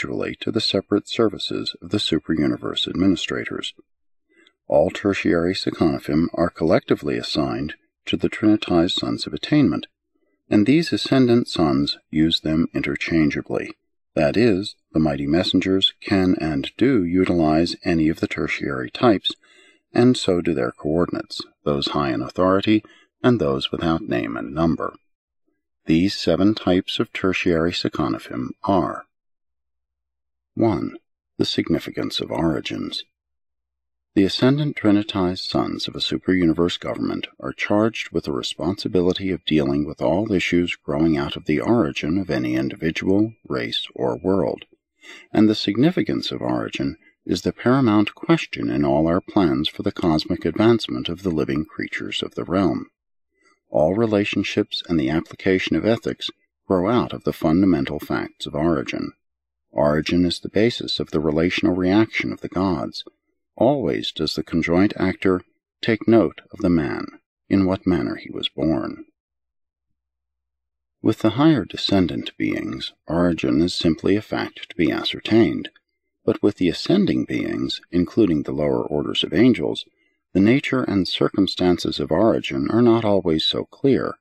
individually to the separate services of the superuniverse administrators. All tertiary Seconophim are collectively assigned to the Trinitized Sons of Attainment, and these ascendant sons use them interchangeably. That is, the mighty messengers can and do utilize any of the tertiary types, and so do their coordinates, those high in authority and those without name and number. These 7 types of tertiary Seconophim are: 1. The significance of origins. The ascendant Trinitized sons of a superuniverse government are charged with the responsibility of dealing with all issues growing out of the origin of any individual, race, or world, and the significance of origin is the paramount question in all our plans for the cosmic advancement of the living creatures of the realm. All relationships and the application of ethics grow out of the fundamental facts of origin. Origin is the basis of the relational reaction of the gods. Always does the conjoint actor take note of the man, in what manner he was born. With the higher descendant beings, origin is simply a fact to be ascertained, but with the ascending beings, including the lower orders of angels, the nature and circumstances of origin are not always so clear,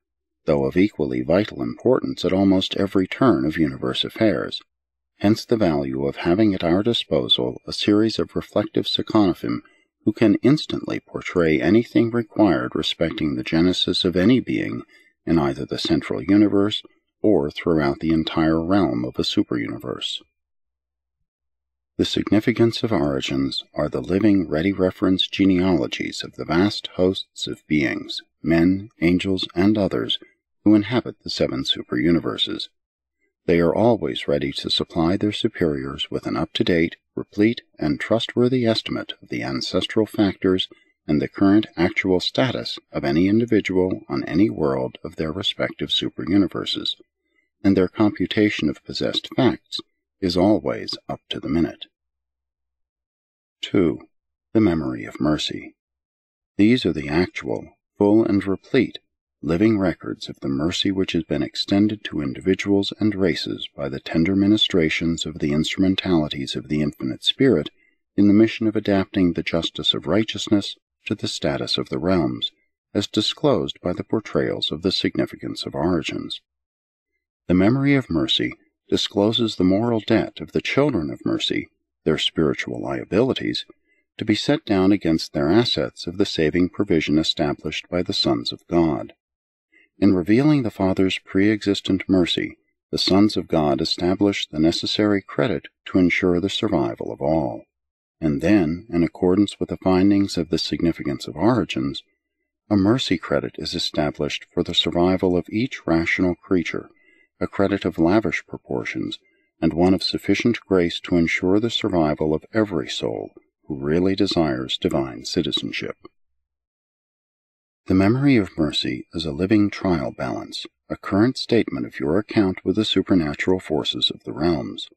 though of equally vital importance at almost every turn of universe affairs. Hence the value of having at our disposal a series of reflective Seconophim who can instantly portray anything required respecting the genesis of any being in either the central universe or throughout the entire realm of a superuniverse. The significance of origins are the living ready reference genealogies of the vast hosts of beings, men, angels, and others who inhabit the 7 superuniverses. They are always ready to supply their superiors with an up-to-date, replete, and trustworthy estimate of the ancestral factors and the current actual status of any individual on any world of their respective superuniverses, and their computation of possessed facts is always up to the minute. 2. The memory of mercy. These are the actual, full and replete, living records of the mercy which has been extended to individuals and races by the tender ministrations of the instrumentalities of the Infinite Spirit in the mission of adapting the justice of righteousness to the status of the realms, as disclosed by the portrayals of the significance of origins. The memory of mercy discloses the moral debt of the children of mercy, their spiritual liabilities, to be set down against their assets of the saving provision established by the sons of God. In revealing the Father's pre-existent mercy, the sons of God establish the necessary credit to ensure the survival of all. And then, in accordance with the findings of the significance of origins, a mercy credit is established for the survival of each rational creature, a credit of lavish proportions, and one of sufficient grace to ensure the survival of every soul who really desires divine citizenship. The memory of mercy is a living trial balance, a current statement of your account with the supernatural forces of the realms.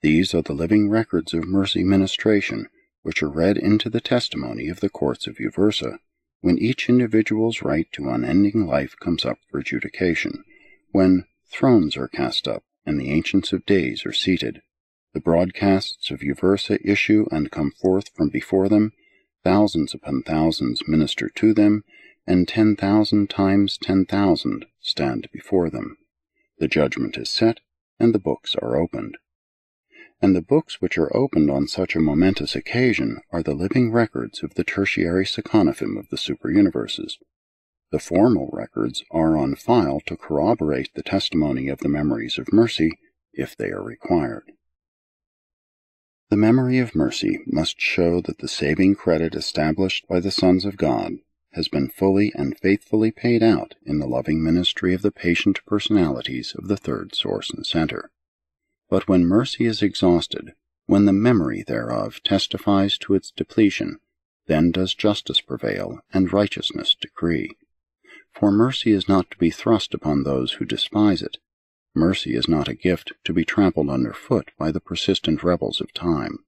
These are the living records of mercy ministration, which are read into the testimony of the courts of Uversa, when each individual's right to unending life comes up for adjudication, when thrones are cast up and the Ancients of Days are seated. The broadcasts of Uversa issue and come forth from before them, thousands upon thousands minister to them, and 10,000 times 10,000 stand before them. The judgment is set, and the books are opened. And the books which are opened on such a momentous occasion are the living records of the tertiary Seconophim of the superuniverses. The formal records are on file to corroborate the testimony of the memories of mercy, if they are required. The memory of mercy must show that the saving credit established by the sons of God has been fully and faithfully paid out in the loving ministry of the patient personalities of the third source and center. But when mercy is exhausted, when the memory thereof testifies to its depletion, then does justice prevail and righteousness decree. For mercy is not to be thrust upon those who despise it. Mercy is not a gift to be trampled underfoot by the persistent rebels of time.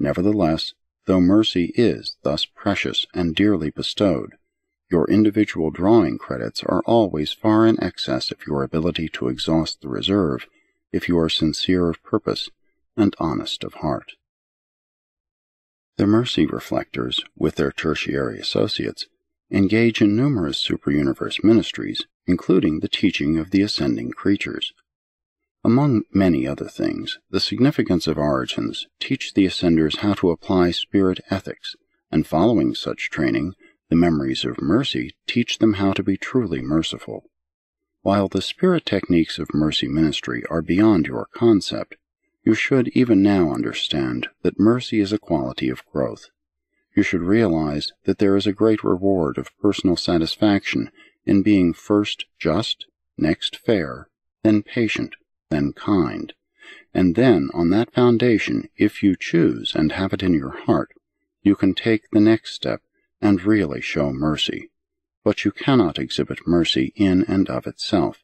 Nevertheless, though mercy is thus precious and dearly bestowed, your individual drawing credits are always far in excess of your ability to exhaust the reserve if you are sincere of purpose and honest of heart. The mercy reflectors, with their tertiary associates, engage in numerous super-universe ministries, including the teaching of the ascending creatures. Among many other things, the significance of origins teach the ascenders how to apply spirit ethics, and following such training, the memories of mercy teach them how to be truly merciful. While the spirit techniques of mercy ministry are beyond your concept, you should even now understand that mercy is a quality of growth. You should realize that there is a great reward of personal satisfaction in being first just, next fair, then patient, then kind, and then on that foundation, if you choose and have it in your heart, you can take the next step and really show mercy. But you cannot exhibit mercy in and of itself.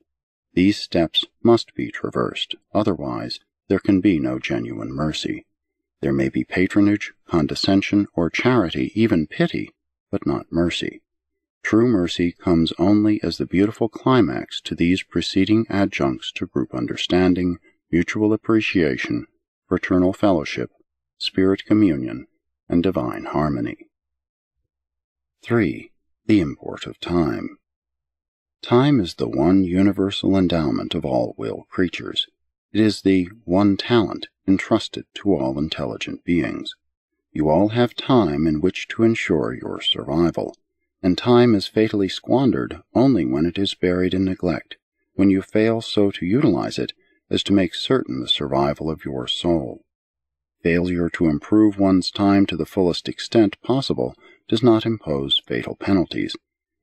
These steps must be traversed, otherwise there can be no genuine mercy. There may be patronage, condescension, or charity, even pity, but not mercy. True mercy comes only as the beautiful climax to these preceding adjuncts to group understanding, mutual appreciation, fraternal fellowship, spirit communion, and divine harmony. 3. The import of time. Time is the one universal endowment of all will creatures. It is the one talent entrusted to all intelligent beings. You all have time in which to ensure your survival, and time is fatally squandered only when it is buried in neglect, when you fail so to utilize it as to make certain the survival of your soul. Failure to improve one's time to the fullest extent possible does not impose fatal penalties.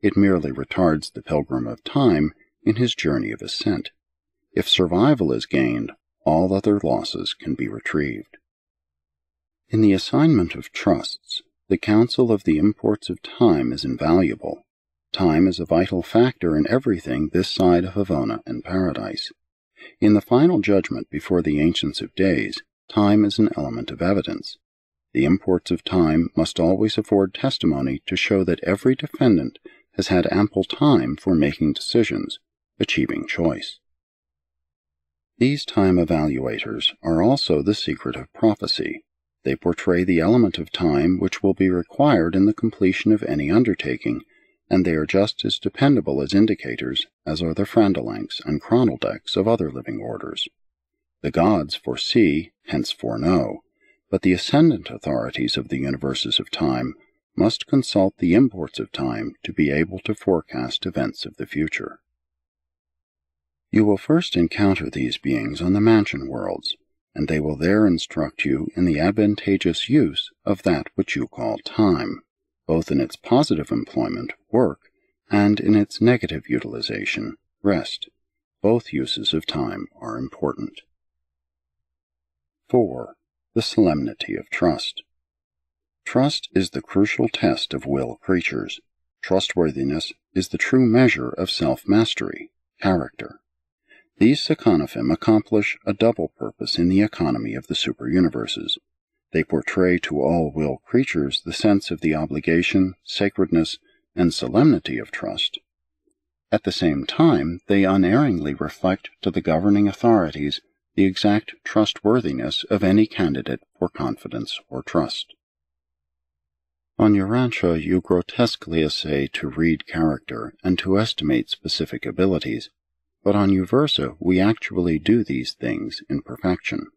It merely retards the pilgrim of time in his journey of ascent. If survival is gained, all other losses can be retrieved. In the assignment of trusts, the counsel of the imports of time is invaluable. Time is a vital factor in everything this side of Havona and Paradise. In the final judgment before the Ancients of Days, time is an element of evidence. The imports of time must always afford testimony to show that every defendant has had ample time for making decisions, achieving choice. These time evaluators are also the secret of prophecy. They portray the element of time which will be required in the completion of any undertaking, and they are just as dependable as indicators as are the Frandalanks and Chronaldecks of other living orders. The gods foresee, hence foreknow, but the ascendant authorities of the universes of time must consult the imports of time to be able to forecast events of the future. You will first encounter these beings on the mansion worlds, and they will there instruct you in the advantageous use of that which you call time, both in its positive employment, work, and in its negative utilization, rest. Both uses of time are important. 4. The solemnity of trust. Trust is the crucial test of will creatures. Trustworthiness is the true measure of self-mastery, character. These Sekanophim accomplish a double purpose in the economy of the super-universes. They portray to all will creatures the sense of the obligation, sacredness, and solemnity of trust. At the same time, they unerringly reflect to the governing authorities the exact trustworthiness of any candidate for confidence or trust. On Urantia, you grotesquely essay to read character and to estimate specific abilities, but on Uversa we actually do these things in perfection.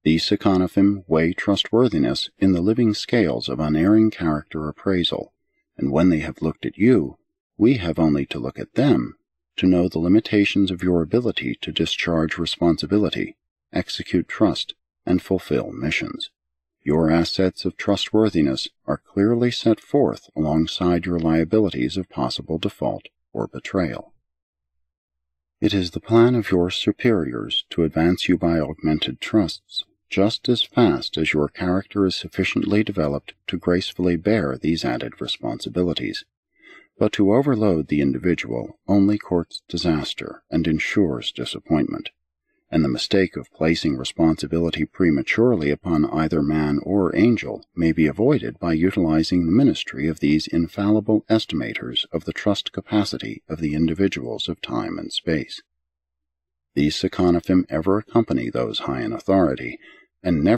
These Sekanophim weigh trustworthiness in the living scales of unerring character appraisal, and when they have looked at you, we have only to look at them to know the limitations of your ability to discharge responsibility, execute trust, and fulfill missions. Your assets of trustworthiness are clearly set forth alongside your liabilities of possible default or betrayal. It is the plan of your superiors to advance you by augmented trusts, just as fast as your character is sufficiently developed to gracefully bear these added responsibilities. But to overload the individual only courts disaster and ensures disappointment, and the mistake of placing responsibility prematurely upon either man or angel may be avoided by utilizing the ministry of these infallible estimators of the trust capacity of the individuals of time and space. These Sekanophim ever accompany those high in authority, and never